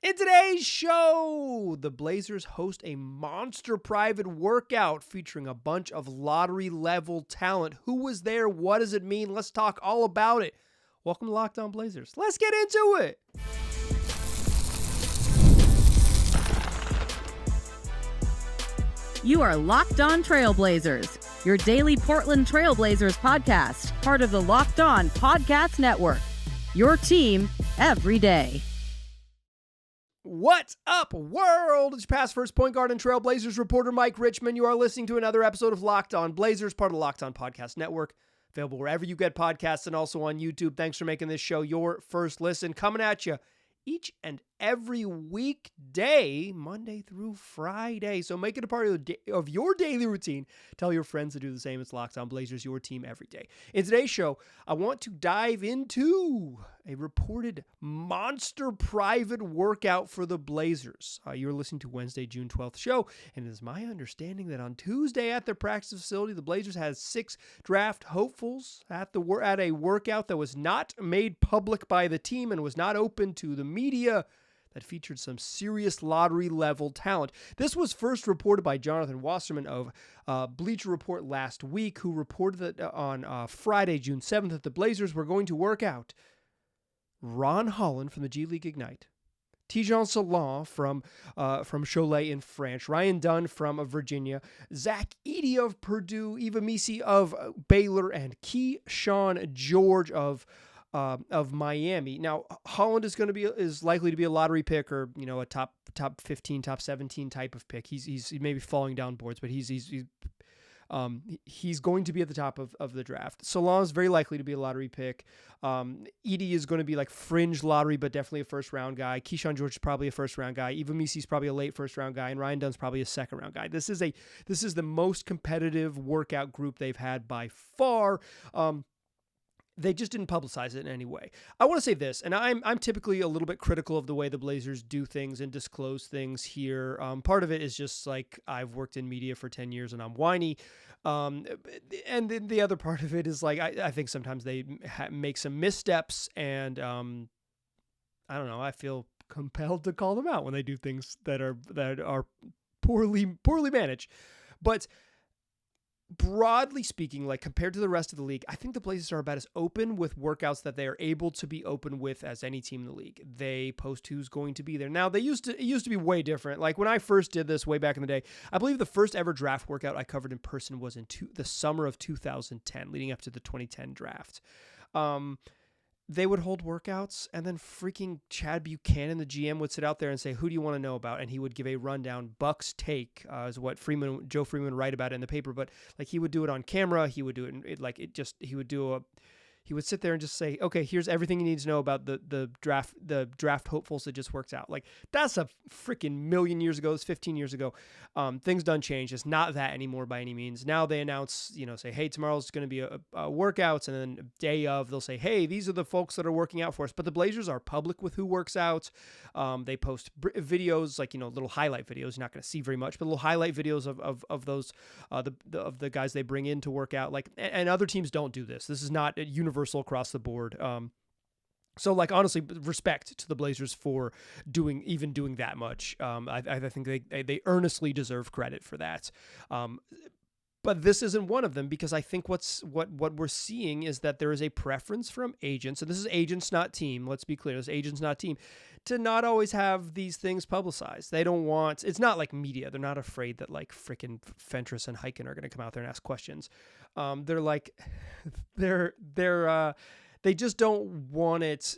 In today's show, the Blazers host a monster private workout featuring a bunch of lottery-level talent. Who was there? What does it mean? Let's talk all about it. Welcome to Locked On Blazers. Let's get into it. You are Locked On Trailblazers, your daily Portland Trailblazers podcast, part of the Locked On Podcast Network. Your team every day. What's up, world? It's past first point guard and Trailblazers reporter Mike Richmond. You are listening to another episode of Locked On Blazers, part of the Locked On Podcast Network, available wherever you get podcasts and also on YouTube. Thanks for making this show your first listen. Coming at you each and every weekday, Monday through Friday. So make it a part of your daily routine. Tell your friends to do the same. It's Locked On Blazers, your team every day. In today's show, I want to dive into a reported monster private workout for the Blazers. You're listening to Wednesday, June 12th show, and it is my understanding that on Tuesday at their practice facility, the Blazers had 6 draft hopefuls at a workout that was not made public by the team and was not open to the media, that featured some serious lottery-level talent. This was first reported by Jonathan Wasserman of Bleacher Report last week, who reported that on Friday, June 7th, that the Blazers were going to work out Ron Holland from the G League Ignite, Tidjane Salaun from Cholet in France, Ryan Dunn from Virginia, Zach Edey of Purdue, Eva Misi of Baylor, and Keyshawn George of Miami. Now, Holland is likely to be a lottery pick, or a top 15, top 17 type of pick. He's maybe falling down boards, but he's going to be at the top of the draft. Salaun is very likely to be a lottery pick. Edey is going to be like fringe lottery, but definitely a first round guy. Keyshawn George is probably a first round guy. Eva Misi is probably a late first round guy, and Ryan Dunn's probably a second round guy. This is the most competitive workout group they've had by far. They just didn't publicize it in any way. I want to say this, and I'm typically a little bit critical of the way the Blazers do things and disclose things here. Part of it is just like I've worked in media for 10 years and I'm whiny. And then the other part of it is like I think sometimes they make some missteps, and I don't know. I feel compelled to call them out when they do things that are poorly managed. But broadly speaking, like compared to the rest of the league, I think the Blazers are about as open with workouts that they are able to be open with as any team in the league. They post who's going to be there. Now, it used to be way different. Like when I first did this way back in the day, I believe the first ever draft workout I covered in person was in the summer of 2010, leading up to the 2010 draft. They would hold workouts, and then freaking Chad Buchanan, the GM, would sit out there and say, "Who do you want to know about?" And he would give a rundown. Buck's take is what Joe Freeman would write about it in the paper, but like he would do it on camera. He would do he would sit there and just say, "Okay, here's everything you need to know about the draft hopefuls that just worked out." Like that's a freaking million years ago. It's 15 years ago. Things done changed. It's not that anymore by any means. Now they announce, say, "Hey, tomorrow's going to be a workouts," and then day of they'll say, "Hey, these are the folks that are working out for us." But the Blazers are public with who works out. They post videos, like little highlight videos. You're not going to see very much, but little highlight videos of those of the guys they bring in to work out. Like, and other teams don't do this. This is not universal across the board. So like honestly, respect to the Blazers for doing that much. I think they earnestly deserve credit for that. But this isn't one of them, because I think what we're seeing is that there is a preference from agents, and this is agents, not team. Let's be clear, this is agents, not team, to not always have these things publicized. They don't want. It's not like media. They're not afraid that like freaking Fentress and Hyken are going to come out there and ask questions. They're like, they just don't want it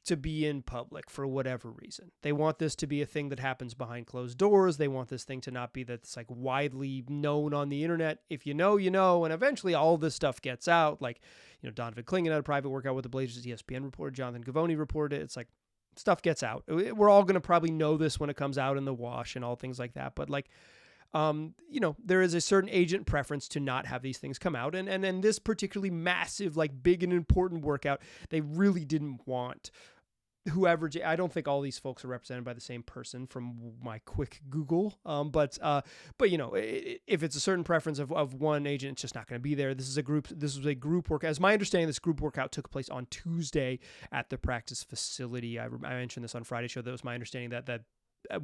to be in public for whatever reason. They want this to be a thing that happens behind closed doors. They want this thing to not be that's like widely known on the internet. If you know, you know, and eventually all this stuff gets out. Like, Donovan Clingan had a private workout with the Blazers. ESPN reported, Jonathan Givony reported it. It's like stuff gets out. We're all going to probably know this when it comes out in the wash and all things like that. But like, there is a certain agent preference to not have these things come out. And then this particularly massive, like big and important workout, they really didn't want whoever, I don't think all these folks are represented by the same person from my quick Google. But if it's a certain preference of one agent, it's just not going to be there. This was a group workout. As my understanding, this group workout took place on Tuesday at the practice facility. I mentioned this on Friday's show. That was my understanding that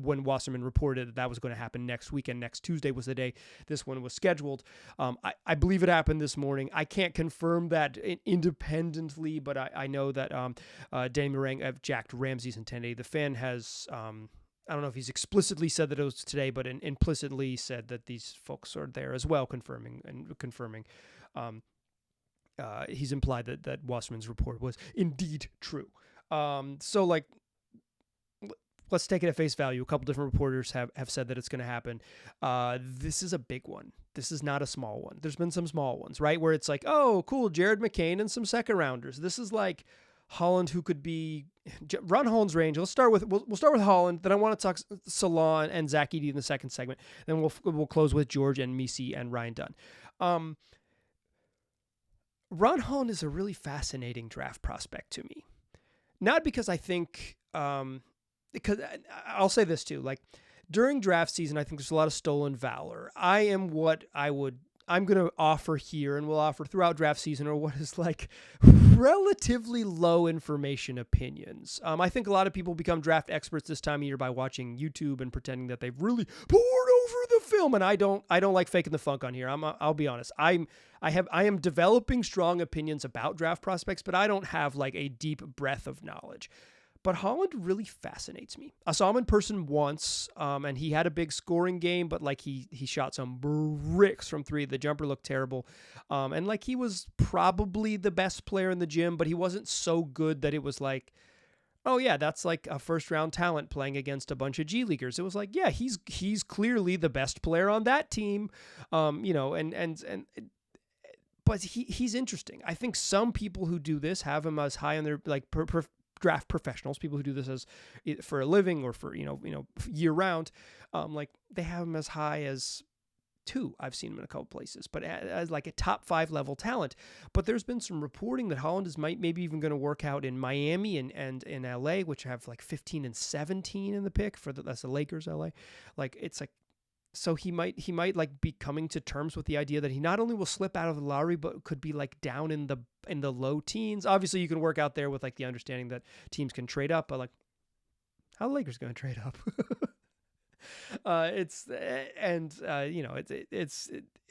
when Wasserman reported that was going to happen next weekend, next Tuesday was the day this one was scheduled. I believe it happened this morning. I can't confirm that independently, but I know that Danny Morang of Jack Ramsey's and 1080. The Fan has, I don't know if he's explicitly said that it was today, but implicitly said that these folks are there as well, confirming. He's implied that Wasserman's report was indeed true. Let's take it at face value. A couple different reporters have said that it's going to happen. This is a big one. This is not a small one. There's been some small ones, right? Where it's like, oh, cool, Jared McCain and some second rounders. This is like Holland, who could be run Holland's range. We'll start with Holland. Then I want to talk Salaun and Zach Edey in the second segment. Then we'll close with George and Misi and Ryan Dunn. Ron Holland is a really fascinating draft prospect to me. Not because I think. Because I'll say this too, like during draft season, I think there's a lot of stolen valor. I'm going to offer here and will offer throughout draft season, or what is like relatively low information opinions. I think a lot of people become draft experts this time of year by watching YouTube and pretending that they've really poured over the film. And I don't like faking the funk on here. I'll be honest. I am developing strong opinions about draft prospects, but I don't have like a deep breadth of knowledge. But Holland really fascinates me. I saw him in person once, and he had a big scoring game, but like he shot some bricks from three. The jumper looked terrible. And like he was probably the best player in the gym, but he wasn't so good that it was like, oh yeah, that's like a first round talent playing against a bunch of G Leaguers. It was like, yeah, he's clearly the best player on that team. But he's interesting. I think some people who do this have him as high on their like draft professionals, people who do this as for a living or for year round, like they have him as high as 2. I've seen him in a couple places, but as like a top 5 level talent. But there's been some reporting that Holland is maybe even going to work out in Miami and in LA, which have like 15 and 17 in the pick that's the Lakers. LA, like it's like. So he might like be coming to terms with the idea that he not only will slip out of the lottery, but could be like down in the low teens. Obviously, you can work out there with like the understanding that teams can trade up, but like, how are the Lakers going to trade up? It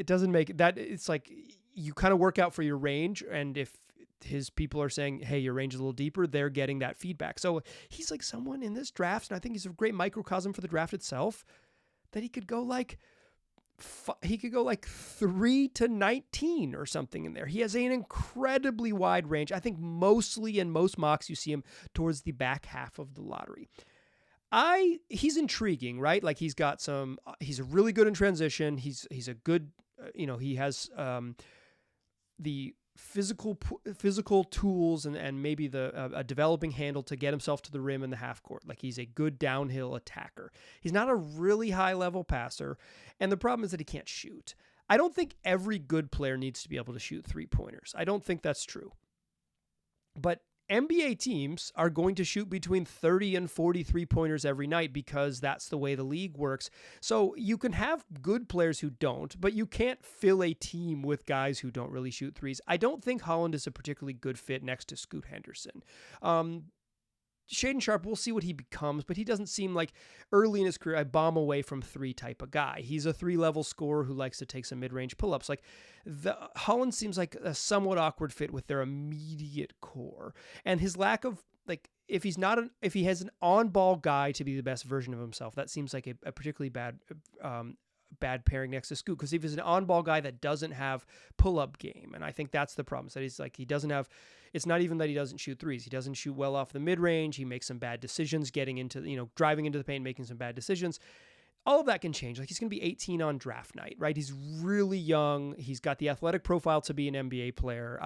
doesn't make that. It's like you kind of work out for your range, and if his people are saying, hey, your range is a little deeper, they're getting that feedback. So he's like someone in this draft, and I think he's a great microcosm for the draft itself. That he could go like 3 to 19 or something in there. He has an incredibly wide range. I think mostly in most mocks you see him towards the back half of the lottery. He's intriguing, right? Like he's really good in transition. He's a good, he has the physical tools and maybe a developing handle to get himself to the rim in the half court. Like he's a good downhill attacker. He's not a really high level passer. And the problem is that he can't shoot. I don't think every good player needs to be able to shoot 3-pointers. I don't think that's true. But NBA teams are going to shoot between 30 and 40 3-pointers every night because that's the way the league works. So you can have good players who don't, but you can't fill a team with guys who don't really shoot threes. I don't think Holland is a particularly good fit next to Scoot Henderson. Shaedon Sharpe, we'll see what he becomes, but he doesn't seem like early in his career, I bomb away from 3 type of guy. He's a 3-level scorer who likes to take some mid-range pull-ups. Like Holland seems like a somewhat awkward fit with their immediate core, and his lack of like, if he has an on-ball guy to be the best version of himself, that seems like a particularly bad pairing next to Scoot, because if he's an on-ball guy that doesn't have pull-up game, and I think that's the problem, is that he's like, he doesn't have, it's not even that he doesn't shoot threes. He doesn't shoot well off the mid-range. He makes some bad decisions getting into, driving into the paint, making some bad decisions. All of that can change. Like he's going to be 18 on draft night, right? He's really young. He's got the athletic profile to be an NBA player.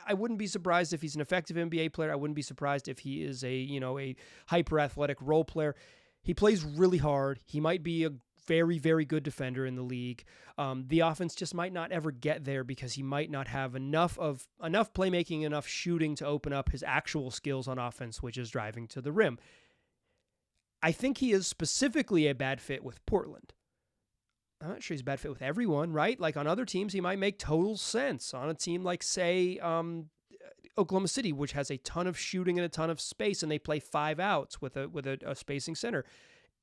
I wouldn't be surprised if he's an effective NBA player. I wouldn't be surprised if he is a hyper athletic role player. He plays really hard. He might be a very, very good defender in the league. The offense just might not ever get there because he might not have enough playmaking, enough shooting to open up his actual skills on offense, which is driving to the rim. I think he is specifically a bad fit with Portland. I'm not sure he's a bad fit with everyone, right? Like on other teams, he might make total sense. On a team like, say, Oklahoma City, which has a ton of shooting and a ton of space, and they play 5 outs with a spacing center.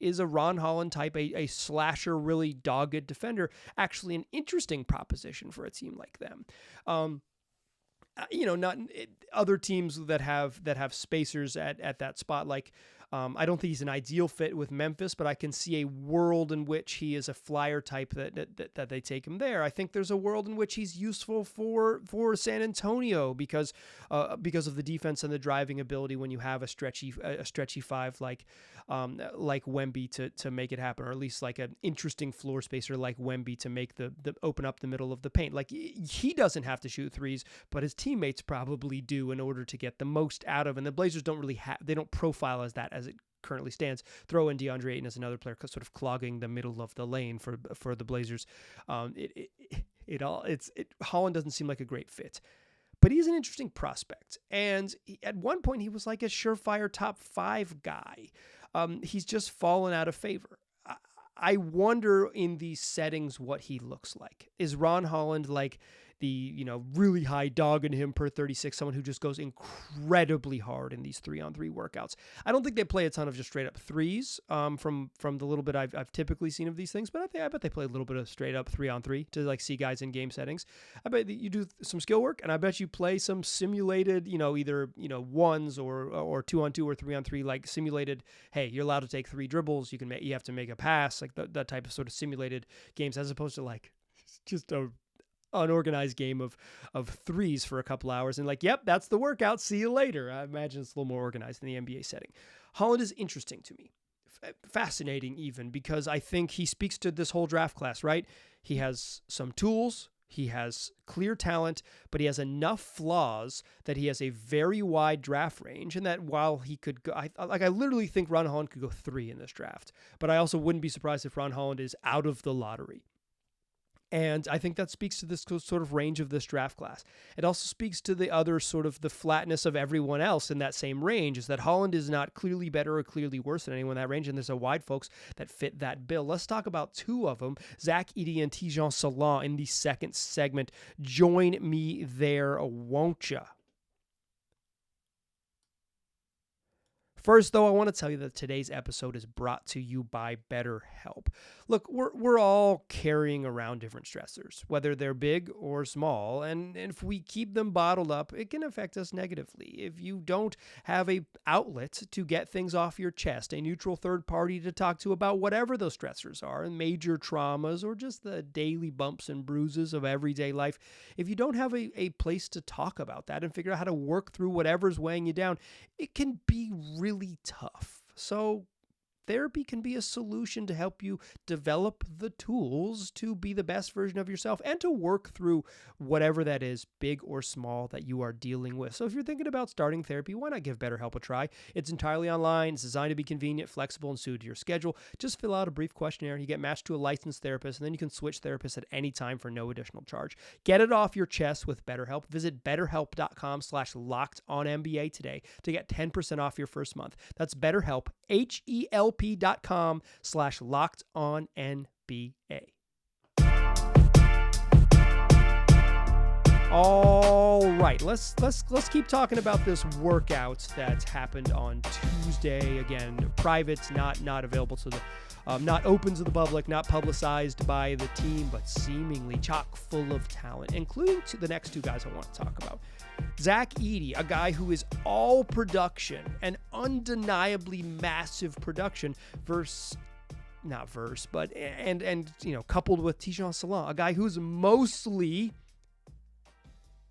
Is a Ron Holland type, a slasher, really dogged defender, actually an interesting proposition for a team like them? Not other teams that have spacers at that spot. Like, I don't think he's an ideal fit with Memphis, but I can see a world in which he is a flyer type that they take him there. I think there's a world in which he's useful for San Antonio because of the defense and the driving ability when you have a stretchy 5 like Wemby to make it happen, or at least like an interesting floor spacer like Wemby to make the open up the middle of the paint. Like, he doesn't have to shoot threes, but his teammates probably do in order to get the most out of. And the Blazers don't really they don't profile as that as it currently stands. Throw in DeAndre Ayton as another player sort of clogging the middle of the lane for the Blazers. Holland doesn't seem like a great fit, but he's an interesting prospect. And at one point he was like a surefire top 5 guy. He's just fallen out of favor. I wonder in these settings what he looks like. Is Ron Holland like the really high dog in him per 36, someone who just goes incredibly hard in these 3-on-3 workouts? I don't think they play a ton of just straight up threes from the little bit I've typically seen of these things, but I bet they play a little bit of straight up 3-on-3 to like see guys in game settings. I bet you do some skill work, and I bet you play some simulated, either ones or 2-on-2 or 3-on-3, like simulated. Hey, you're allowed to take 3 dribbles. You have to make a pass, like that type of sort of simulated games, as opposed to like just a unorganized game of threes for a couple hours and like, yep, that's the workout. See you later. I imagine it's a little more organized in the NBA setting. Holland is interesting to me. Fascinating even, because I think he speaks to this whole draft class, right? He has some tools. He has clear talent, but he has enough flaws that he has a very wide draft range, and that while he could go, I literally think Ron Holland could go 3 in this draft, but I also wouldn't be surprised if Ron Holland is out of the lottery. And I think that speaks to this sort of range of this draft class. It also speaks to the other sort of the flatness of everyone else in that same range, is that Holland is not clearly better or clearly worse than anyone in that range, and there's a wide folks that fit that bill. Let's talk about 2 of them, Zach Edey and Tidjane Salaun, in the second segment. Join me there, won't ya? First, though, I want to tell you that today's episode is brought to you by BetterHelp. Look, we're all carrying around different stressors, whether they're big or small, and if we keep them bottled up, it can affect us negatively. If you don't have a outlet to get things off your chest, a neutral third party to talk to about whatever those stressors are, and major traumas, or just the daily bumps and bruises of everyday life, if you don't have a place to talk about that and figure out how to work through whatever's weighing you down, it can be really tough. So therapy can be a solution to help you develop the tools to be the best version of yourself and to work through whatever that is, big or small, that you are dealing with. So if you're thinking about starting therapy, why not give BetterHelp a try? It's entirely online. It's designed to be convenient, flexible, and suited to your schedule. Just fill out a brief questionnaire. You get matched to a licensed therapist, and then you can switch therapists at any time for no additional charge. Get it off your chest with BetterHelp. Visit BetterHelp.com/LockedOnNBA today to get 10% off your first month. That's BetterHelp, HELP.com/LockedOnNBA. All right, let's keep talking about this workout that happened on Tuesday. Again, private, not available to the, not open to the public, not publicized by the team, but seemingly chock full of talent, including the next 2 guys I want to talk about. Zach Edey, a guy who is all production and undeniably massive production, coupled with Tidjane Salaun, a guy who's mostly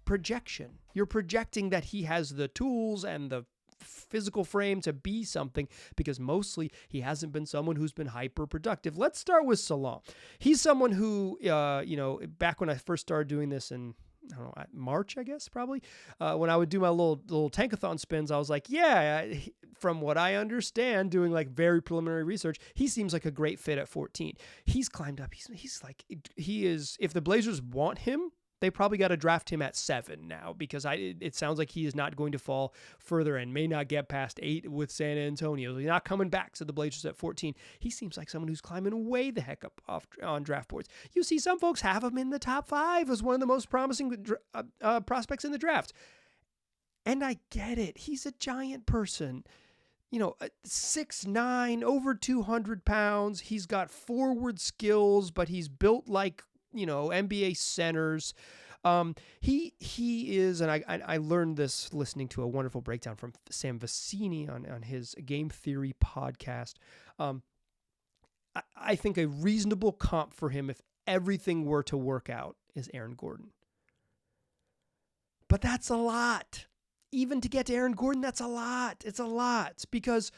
projection. You're projecting that he has the tools and the physical frame to be something, because mostly he hasn't been someone who's been hyper productive. Let's start with Salaun. He's someone who, back when I first started doing this in, I don't know, March, I guess, probably, when I would do my little tankathon spins, I was like, from what I understand, doing like very preliminary research, he seems like a great fit at 14. He's climbed up. He is, if the Blazers want him, they probably got to draft him at 7 now, because it sounds like he is not going to fall further and may not get past 8 with San Antonio. He's not coming back to the Blazers at 14. He seems like someone who's climbing way the heck up on draft boards. You see some folks have him in the top 5 as one of the most promising prospects in the draft. And I get it. He's a giant person. 6'9", over 200 pounds. He's got forward skills, but he's built like, NBA centers. He is, and I learned this listening to a wonderful breakdown from Sam Vecini on his Game Theory podcast. I think a reasonable comp for him, if everything were to work out, is Aaron Gordon. But that's a lot. Even to get to Aaron Gordon, that's a lot. It's a lot, because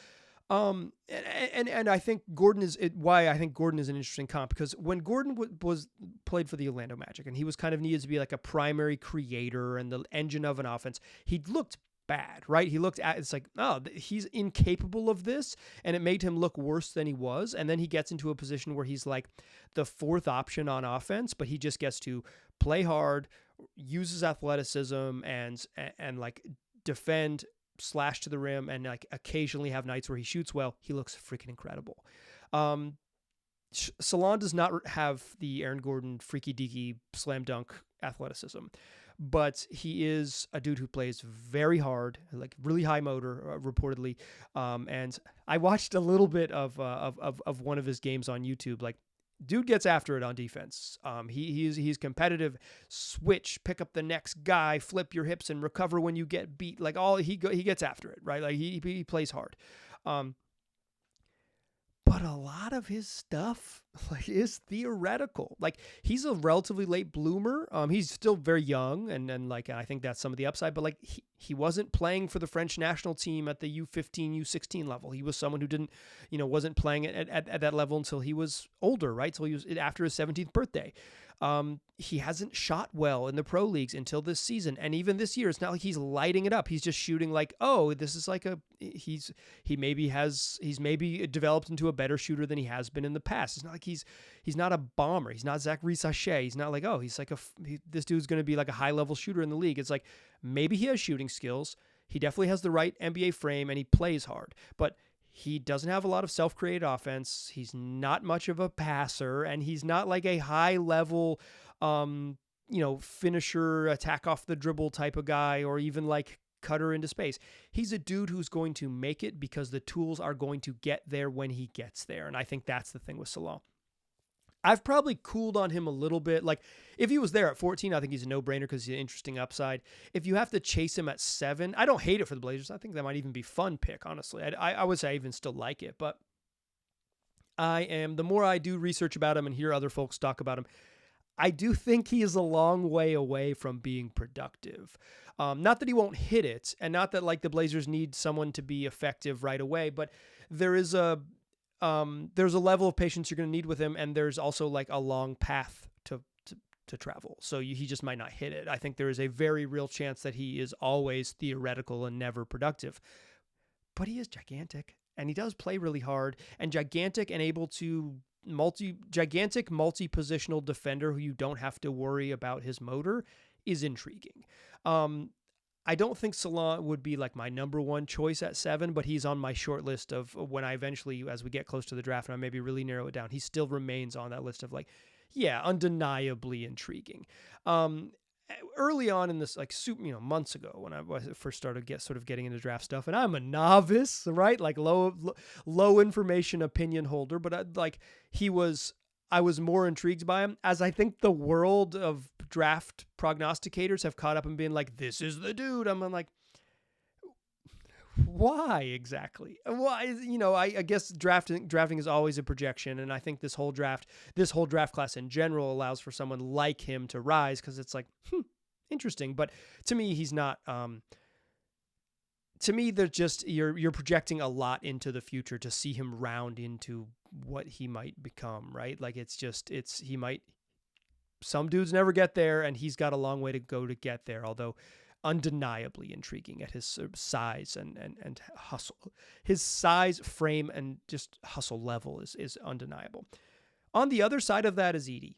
and I think Gordon is why I think Gordon is an interesting comp, because when Gordon was played for the Orlando Magic and he was kind of needed to be like a primary creator and the engine of an offense, he looked bad, right? He looked at, it's like, oh, he's incapable of this, and it made him look worse than he was. And then he gets into a position where he's like the 4th option on offense, but he just gets to play hard, use his athleticism, and like defend, slash to the rim, and like occasionally have nights where he shoots well. He looks freaking incredible. Salaun does not have the Aaron Gordon freaky deaky slam dunk athleticism, but he is a dude who plays very hard, like really high motor, reportedly. And I watched a little bit of one of his games on YouTube. Like, dude gets after it on defense. He's competitive. Switch, pick up the next guy, flip your hips, and recover when you get beat. Like he gets after it, right? Like he plays hard. But a lot of his stuff is theoretical. Like, he's a relatively late bloomer. He's still very young, and I think that's some of the upside. But like, he wasn't playing for the French national team at the U15, U16 level. He was someone who didn't, wasn't playing at that level until he was older, right? So he was after his 17th birthday. He hasn't shot well in the pro leagues until this season. And even this year, it's not like he's lighting it up. He's just shooting like, oh, this is like he's maybe developed into a better shooter than he has been in the past. It's not like he's not a bomber. He's not Zach Edey. He's not like, oh, he's like this dude's going to be like a high level shooter in the league. It's like, maybe he has shooting skills. He definitely has the right NBA frame, and he plays hard, but he doesn't have a lot of self-created offense. He's not much of a passer, and he's not like a high-level, finisher, attack off the dribble type of guy, or even like cutter into space. He's a dude who's going to make it because the tools are going to get there when he gets there, and I think that's the thing with Salaun. I've probably cooled on him a little bit. Like, if he was there at 14, I think he's a no-brainer because he's an interesting upside. If you have to chase him at 7, I don't hate it for the Blazers. I think that might even be a fun pick, honestly. I would say I even still like it. But the more I do research about him and hear other folks talk about him, I do think he is a long way away from being productive. Not that he won't hit it, and not that like the Blazers need someone to be effective right away, but there's a level of patience you're going to need with him, and there's also like a long path to travel. So he just might not hit it. I think there is a very real chance that he is always theoretical and never productive. But he is gigantic, and he does play really hard, and gigantic and able to multi-positional defender who you don't have to worry about his motor is intriguing. I don't think Salaun would be like my number one choice at 7, but he's on my short list of when I eventually, as we get close to the draft and I maybe really narrow it down, he still remains on that list of like, yeah, undeniably intriguing. Early on in this, like, months ago when I first started getting into draft stuff, and I'm a novice, right? Like low information opinion holder, but I was more intrigued by him, as I think the world of draft prognosticators have caught up and been like, this is the dude. I'm like, why exactly? Why? I guess drafting is always a projection, and I think this whole draft class in general allows for someone like him to rise, because it's like, interesting. But to me, he's not. To me, they're just you're projecting a lot into the future to see him round into what he might become, right? Like some dudes never get there, and he's got a long way to go to get there. Although undeniably intriguing at his sort of size and hustle. His size, frame, and just hustle level is undeniable. On the other side of that is Edey.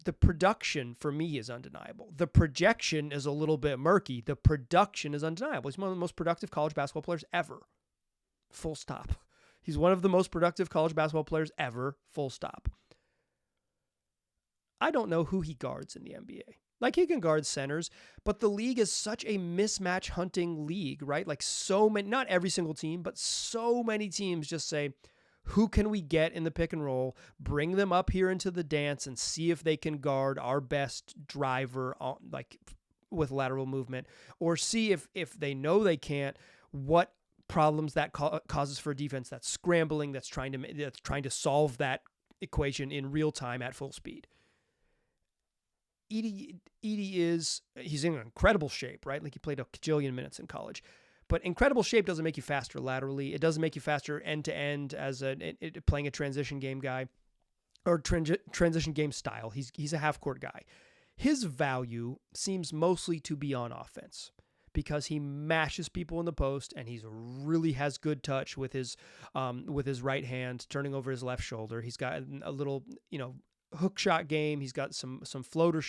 The production for me is undeniable. The projection is a little bit murky. The production is undeniable. He's one of the most productive college basketball players ever. Full stop. He's one of the most productive college basketball players ever. Full stop. I don't know who he guards in the NBA. Like, he can guard centers, but the league is such a mismatch hunting league, right? Like, so many, not every single team, but so many teams just say, who can we get in the pick and roll, bring them up here into the dance and see if they can guard our best driver like with lateral movement, or see if they know they can't, what problems that causes for a defense that's scrambling, that's trying to solve that equation in real time at full speed. Edey he's in incredible shape, right? Like, he played a kajillion minutes in college. But incredible shape doesn't make you faster laterally. It doesn't make you faster end-to-end as playing a transition game guy or transition game style. He's a half-court guy. His value seems mostly to be on offense because he mashes people in the post, and he really has good touch with his right hand, turning over his left shoulder. He's got a little, hook shot game. He's got some floater,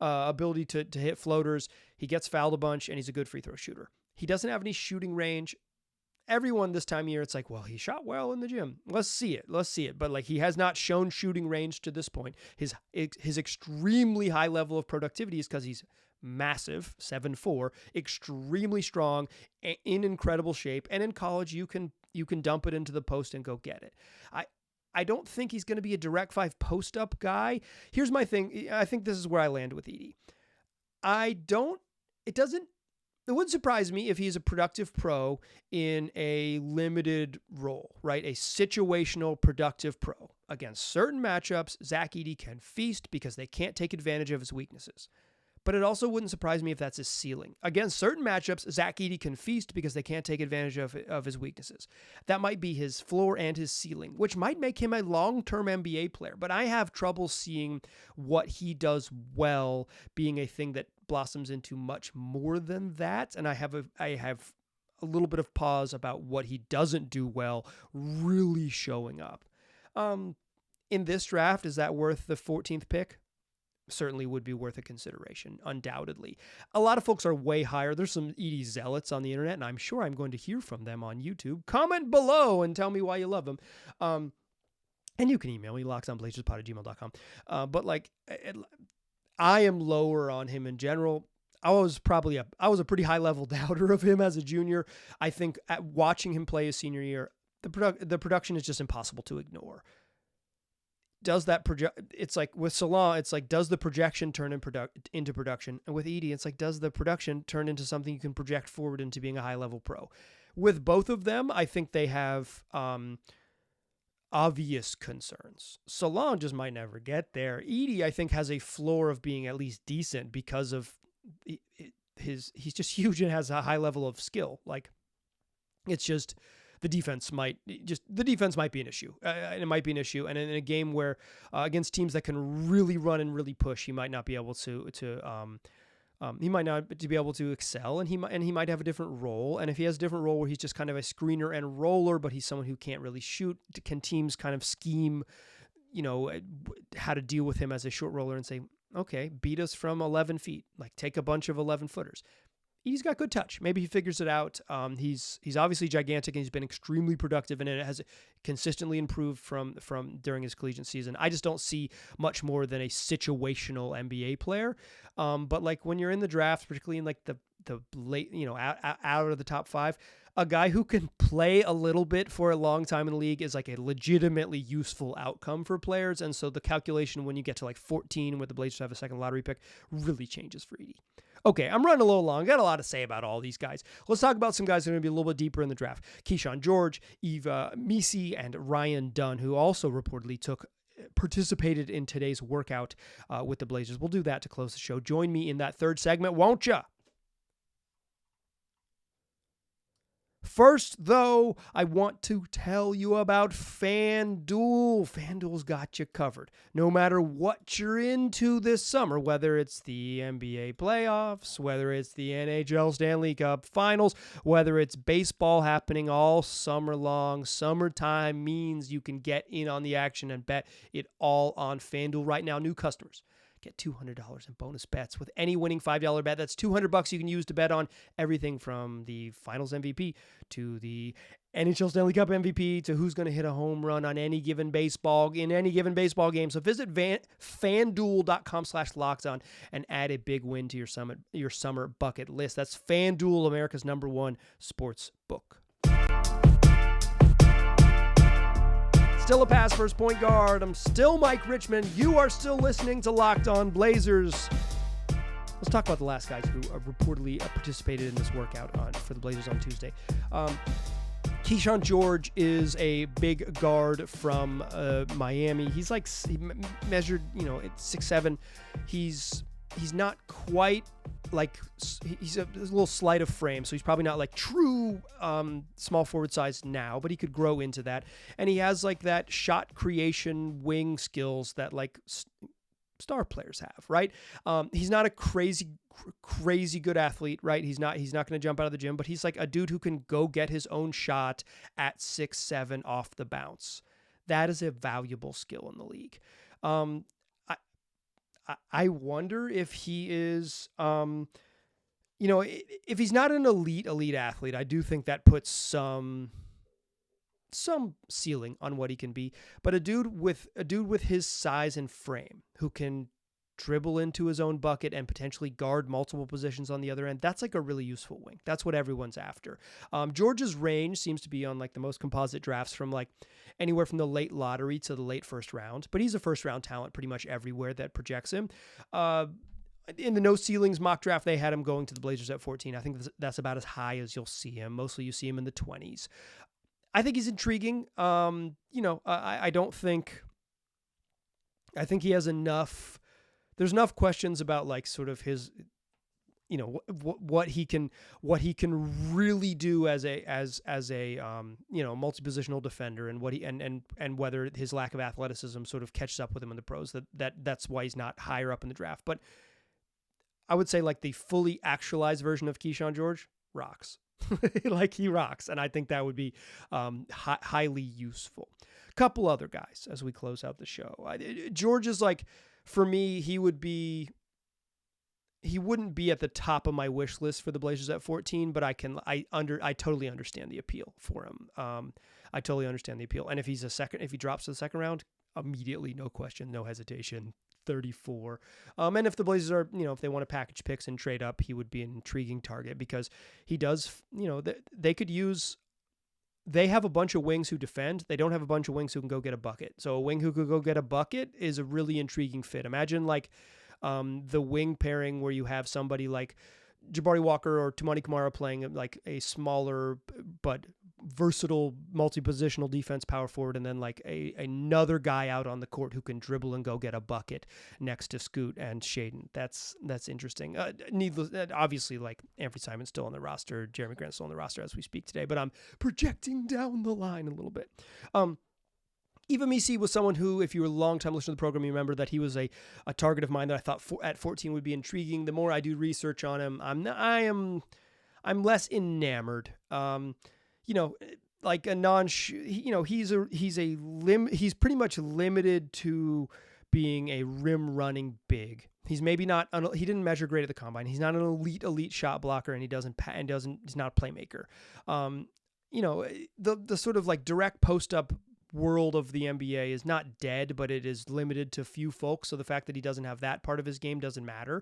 ability to hit floaters. He gets fouled a bunch, and he's a good free throw shooter. He doesn't have any shooting range. Everyone this time of year, it's like, well, he shot well in the gym. Let's see it. But like, he has not shown shooting range to this point. His extremely high level of productivity is because he's massive, 7'4", extremely strong, in incredible shape. And in college, you can dump it into the post and go get it. I don't think he's going to be a direct 5 post-up guy. Here's my thing. I think this is where I land with Edey. It wouldn't surprise me if he's a productive pro in a limited role, right? A situational productive pro. Against certain matchups, Zach Edey can feast because they can't take advantage of his weaknesses. But it also wouldn't surprise me if that's his ceiling. Against certain matchups, Zach Edey can feast because they can't take advantage of his weaknesses. That might be his floor and his ceiling, which might make him a long-term NBA player. But I have trouble seeing what he does well being a thing that blossoms into much more than that. And I have a little bit of pause about what he doesn't do well really showing up. In this draft, is that worth the 14th pick? Certainly would be worth a consideration, undoubtedly. A lot of folks are way higher. There's some Edey zealots on the internet, and I'm sure I'm going to hear from them on YouTube. Comment below and tell me why you love them. And you can email me, lockdownblazerspod@gmail.com. But like, I am lower on him in general. I was a pretty high level doubter of him as a junior. I think at watching him play his senior year, the production is just impossible to ignore. Does that it's like with Salaun, it's like, does the projection turn into production? And with Edey, it's like, does the production turn into something you can project forward into being a high level pro? With both of them, I think they have obvious concerns. Salaun just might never get there. Edey, I think, has a floor of being at least decent because of he's just huge and has a high level of skill. Like, it's just, the defense might be an issue. And it might be an issue. And in a game where against teams that can really run and really push, he might not be able to excel, and he might have a different role. And if he has a different role where he's just kind of a screener and roller, but he's someone who can't really shoot, can teams kind of scheme, how to deal with him as a short roller and say, okay, beat us from 11 feet, like take a bunch of 11-footers. He's got good touch. Maybe he figures it out. He's obviously gigantic, and he's been extremely productive, and it has consistently improved from during his collegiate season. I just don't see much more than a situational NBA player. But like, when you're in the draft, particularly in like the late, out of the top 5, a guy who can play a little bit for a long time in the league is like a legitimately useful outcome for players. And so the calculation when you get to like 14, where the Blazers have a second lottery pick, really changes for Edey. Okay, I'm running a little long. Got a lot to say about all these guys. Let's talk about some guys that are going to be a little bit deeper in the draft. Keyshawn George, Eva Misi, and Ryan Dunn, who also reportedly participated in today's workout with the Blazers. We'll do that to close the show. Join me in that third segment, won't ya? First, though, I want to tell you about FanDuel. FanDuel's got you covered. No matter what you're into this summer, whether it's the NBA playoffs, whether it's the NHL Stanley Cup Finals, whether it's baseball happening all summer long, summertime means you can get in on the action and bet it all on FanDuel right now. New customers get $200 in bonus bets with any winning $5 bet. That's $200 you can use to bet on everything from the Finals MVP to the NHL Stanley Cup MVP to who's going to hit a home run on any given baseball game. So visit FanDuel.com/lockedon and add a big win to your summer bucket list. That's FanDuel, America's #1 sports book. Still a pass first point guard. I'm still Mike Richmond. You are still listening to Locked On Blazers. Let's talk about the last guys who reportedly participated in this workout for the Blazers on Tuesday. Keyshawn George is a big guard from Miami. He's like measured, at 6'7". He's not quite like, he's a little slight of frame, so he's probably not like true small forward size now, but he could grow into that. And he has like that shot creation wing skills that like star players have, right? He's not a crazy good athlete, right? He's not going to jump out of the gym, but he's like a dude who can go get his own shot at 6'7" off the bounce. That is a valuable skill in the league. I wonder if he is, if he's not an elite athlete, I do think that puts some ceiling on what he can be. But a dude with his size and frame who can dribble into his own bucket and potentially guard multiple positions on the other end, that's like a really useful wing. That's what everyone's after. George's range seems to be on like the most composite drafts from like anywhere from the late lottery to the late first round, but he's a first round talent pretty much everywhere that projects him. In the no ceilings mock draft, they had him going to the Blazers at 14. I think that's about as high as you'll see him. Mostly you see him in the 20s. I think he's intriguing. I think he has enough. There's enough questions about like sort of his, what he can really do as a multi-positional defender, and what he and whether his lack of athleticism sort of catches up with him in the pros. That's why he's not higher up in the draft. But I would say like the fully actualized version of Keyshawn George rocks. Like he rocks, and I think that would be highly useful. Couple other guys as we close out the show. George is like, for me, he wouldn't be at the top of my wish list for the Blazers at 14, but I totally understand the appeal for him. I totally understand the appeal. And if he drops to the second round, immediately, no question, no hesitation, 34. And if the Blazers are, if they want to package picks and trade up, he would be an intriguing target because he does, they have a bunch of wings who defend. They don't have a bunch of wings who can go get a bucket. So a wing who could go get a bucket is a really intriguing fit. Imagine like the wing pairing where you have somebody like Jabari Walker or Toumani Camara playing like a smaller but versatile multi-positional defense power forward, and then like another guy out on the court who can dribble and go get a bucket next to Scoot and Shaden. That's interesting. Obviously, like Anthony Simon's still on the roster, Jeremy Grant's still on the roster as we speak today, but I'm projecting down the line a little bit. Eva Misi was someone who, if you were a long-time listener to the program, you remember that he was a target of mine that I thought at 14 would be intriguing. The more I do research on him, I'm less enamored. Like a he's pretty much limited to being a rim running big. He's maybe not, he didn't measure great at the combine. He's not an elite shot blocker, and he's not a playmaker. The sort of like direct post up world of the NBA is not dead, but it is limited to few folks. So the fact that he doesn't have that part of his game doesn't matter.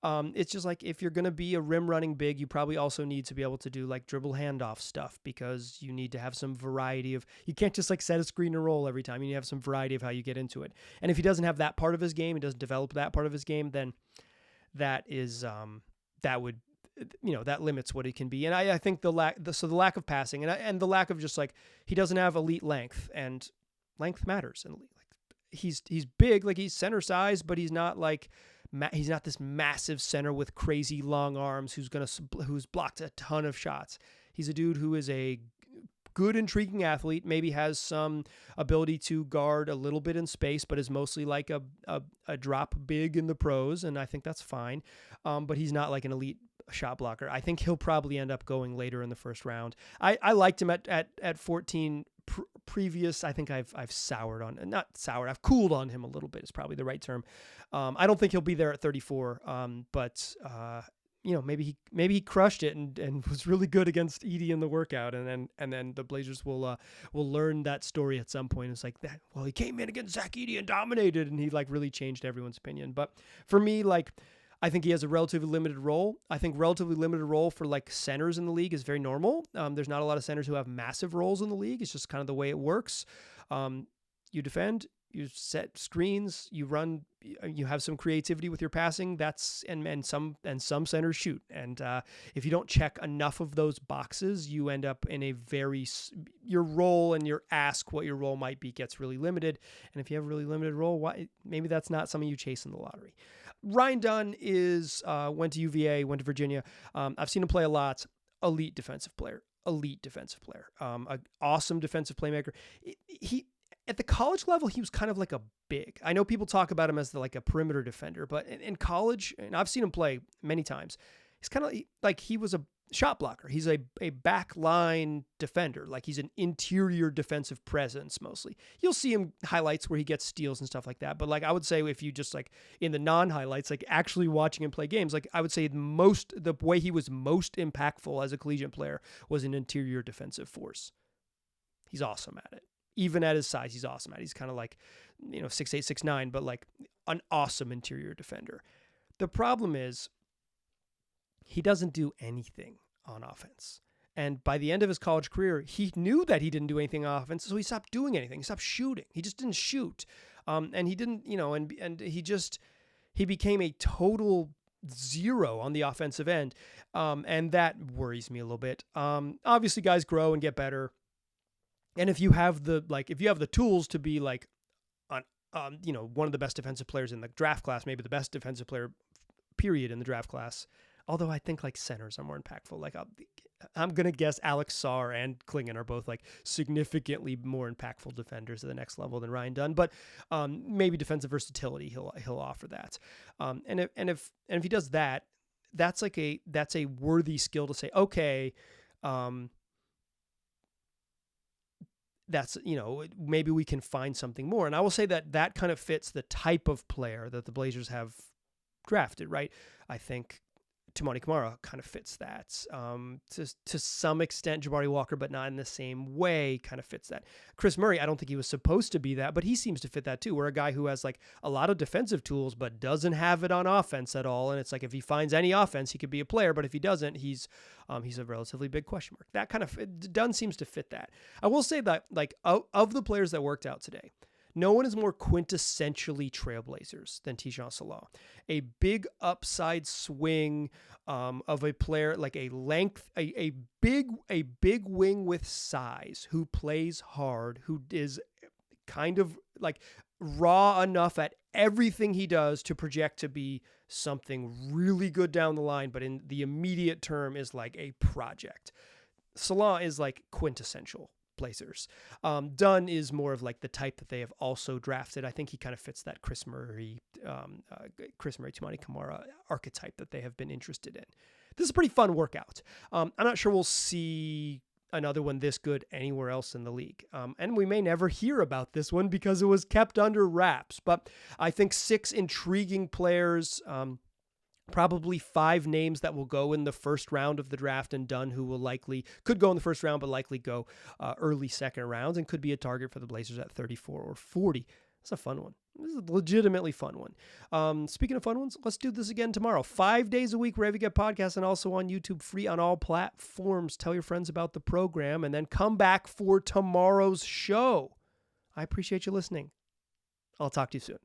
It's just like, if you're going to be a rim running big, you probably also need to be able to do like dribble handoff stuff, because you need to have some variety you can't just like set a screen and roll every time. You need to have some variety of how you get into it. And if he doesn't have that part of his game, he doesn't develop that part of his game, then that limits what he can be. And I think the lack of passing and the lack of just like, he doesn't have elite length, and length matters. And like, he's big, like he's center size, but he's not like, he's not this massive center with crazy long arms who's blocked a ton of shots. He's a dude who is a good, intriguing athlete, maybe has some ability to guard a little bit in space, but is mostly like a drop big in the pros, and I think that's fine. But he's not like an elite shot blocker. I think he'll probably end up going later in the first round. I liked him at 14 previous. I think I've soured on, not soured, I've cooled on him a little bit is probably the right term. I don't think he'll be there at 34, but maybe he crushed it and was really good against Edey in the workout, and then the Blazers will learn that story at some point. It's like that. Well, he came in against Zach Edey and dominated, and he like really changed everyone's opinion. But for me, like, I think he has a relatively limited role. I think relatively limited role for like centers in the league is very normal. There's not a lot of centers who have massive roles in the league. It's just kind of the way it works. You defend, you set screens, you run, you have some creativity with your passing. And some centers shoot. And if you don't check enough of those boxes, you end up in your role and your ask what your role might be gets really limited. And if you have a really limited role, maybe that's not something you chase in the lottery. Ryan Dunn went to UVA, went to Virginia. I've seen him play a lot. Elite defensive player. An awesome defensive playmaker. He at the college level, he was kind of like a big. I know people talk about him as like a perimeter defender, but in college, and I've seen him play many times, he's kind of like he was a shot blocker. He's a back line defender. Like he's an interior defensive presence mostly. You'll see him highlights where he gets steals and stuff like that. But like I would say if you just like in the non-highlights, like actually watching him play games, like I would say the way he was most impactful as a collegiate player was an interior defensive force. He's awesome at it. Even at his size, he's awesome at it. He's kind of like, 6'8", 6'9", but like an awesome interior defender. The problem is he doesn't do anything on offense. And by the end of his college career, he knew that he didn't do anything on offense, so he stopped doing anything. He stopped shooting. He just didn't shoot. And he didn't, and he became a total zero on the offensive end. And that worries me a little bit. Obviously guys grow and get better. And if you have the tools to be like, one of the best defensive players in the draft class, maybe the best defensive player, period, in the draft class. Although I think like centers are more impactful. Like I'm gonna guess Alex Sarr and Klingon are both like significantly more impactful defenders at the next level than Ryan Dunn. But maybe defensive versatility he'll offer that. And if he does that, that's a worthy skill to say, okay. That's, maybe we can find something more. And I will say that kind of fits the type of player that the Blazers have drafted, right? I think Toumani Camara kind of fits that. To some extent, Jabari Walker, but not in the same way, kind of fits that. Chris Murray, I don't think he was supposed to be that, but he seems to fit that too. We're a guy who has like a lot of defensive tools, but doesn't have it on offense at all. And it's like if he finds any offense, he could be a player, but if he doesn't, he's a relatively big question mark. That kind of Dunn seems to fit that. I will say that like of the players that worked out today, no one is more quintessentially Trailblazers than Tidjane Salaun. A big upside swing of a player, like a length, a big wing with size, who plays hard, who is kind of like raw enough at everything he does to project to be something really good down the line, but in the immediate term is like a project. Salaun is like quintessential Blazers. Dunn is more of like the type that they have also drafted. I think he kind of fits that Chris Murray, Toumani Camara archetype that they have been interested in. This is a pretty fun workout. I'm not sure we'll see another one this good anywhere else in the league. And we may never hear about this one because it was kept under wraps. But I think 6 intriguing players, probably 5 names that will go in the first round of the draft, and Dunn, who could go in the first round, but likely go early second rounds and could be a target for the Blazers at 34 or 40. It's a fun one. This is a legitimately fun one. Speaking of fun ones, let's do this again tomorrow. 5 days a week, wherever you get podcasts, and also on YouTube, free on all platforms. Tell your friends about the program, and then come back for tomorrow's show. I appreciate you listening. I'll talk to you soon.